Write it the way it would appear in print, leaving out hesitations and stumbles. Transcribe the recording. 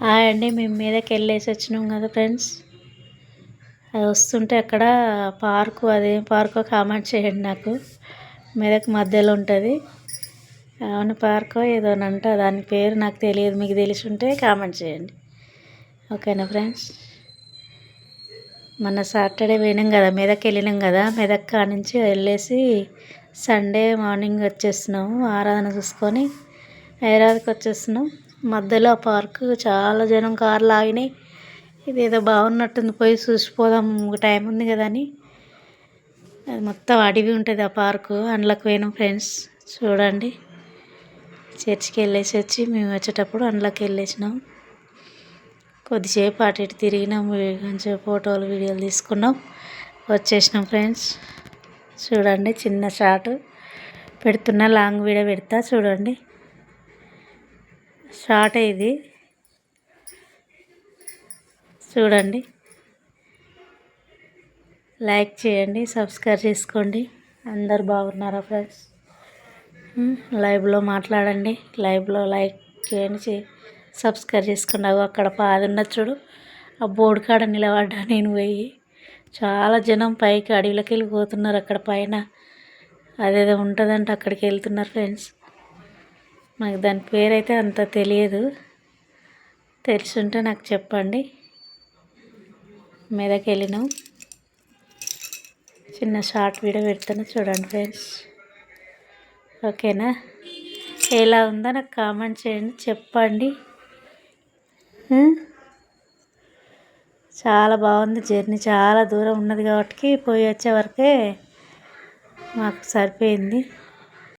Hi అండి. మేము మీదకి వెళ్ళేసి వచ్చినాం కదా ఫ్రెండ్స్. అది వస్తుంటే అక్కడ పార్కు, అదేం పార్కో కామెంట్ చేయండి. నాకు మెదక్ మధ్యలో ఉంటుంది. అవును, పార్కో ఏదోనంట, దాని పేరు నాకు తెలియదు. మీకు తెలిసి ఉంటే కామెంట్ చేయండి. ఓకేనా ఫ్రెండ్స్. మొన్న సాటర్డే పోయినాం కదా, మెదక్ వెళ్ళినాం కదా. మెదక్ కాడ నుంచి వెళ్ళేసి సండే మార్నింగ్ వచ్చేస్తున్నాము. ఆరాధన చూసుకొని హైదరాబాద్కి వచ్చేస్తున్నాం. మధ్యలో పార్కు చాలా జనం కార్లు ఆగినాయి. ఇదేదో బాగున్నట్టుంది, పోయి చూసిపోదాం, టైం ఉంది కదా అని. అది మొత్తం అడవి ఉంటుంది ఆ పార్కు. అందులోకి పోయినాం ఫ్రెండ్స్. చూడండి, చర్చికి వెళ్ళేసి వచ్చి మేము వచ్చేటప్పుడు అందులోకి వెళ్ళేసినాం. కొద్దిసేపు అటు ఇటు తిరిగినాం, మంచిగా ఫోటోలు వీడియోలు తీసుకున్నాం, వచ్చేసినాం ఫ్రెండ్స్. చూడండి, చిన్న షార్ట్ పెడుతున్నా, లాంగ్ వీడియో పెడతా చూడండి. షార్ట్ ఇది చూడండి. లైక్ చేయండి, సబ్స్క్రైబ్ చేసుకోండి. అందరు బాగున్నారా ఫ్రెండ్స్? లైవ్లో మాట్లాడండి, లైవ్లో లైక్ చేయండి, సబ్స్క్రైబ్ చేసుకోండి. అక్కడ పాది ఉన్నది చూడు, ఆ బోర్డు కాడ నిలబడ్డా నేను పోయి. చాలా జనం పైకి అడవిలోకి వెళ్ళిపోతున్నారు. అక్కడ పైన అదేదో ఉంటుందంటే అక్కడికి వెళ్తున్నారు ఫ్రెండ్స్. నాకు దాని పేరైతే అంత తెలియదు, తెలుసుంటే నాకు చెప్పండి. మీదకి వెళ్ళినాం, చిన్న షార్ట్ వీడియో పెడతాను చూడండి ఫ్రెండ్స్. ఓకేనా? ఎలా ఉందో నాకు కామెంట్ చేయండి, చెప్పండి. చాలా బాగుంది జర్నీ. చాలా దూరం ఉన్నది కాబట్టి పోయి వచ్చే వరకే మాకు సరిపోయింది.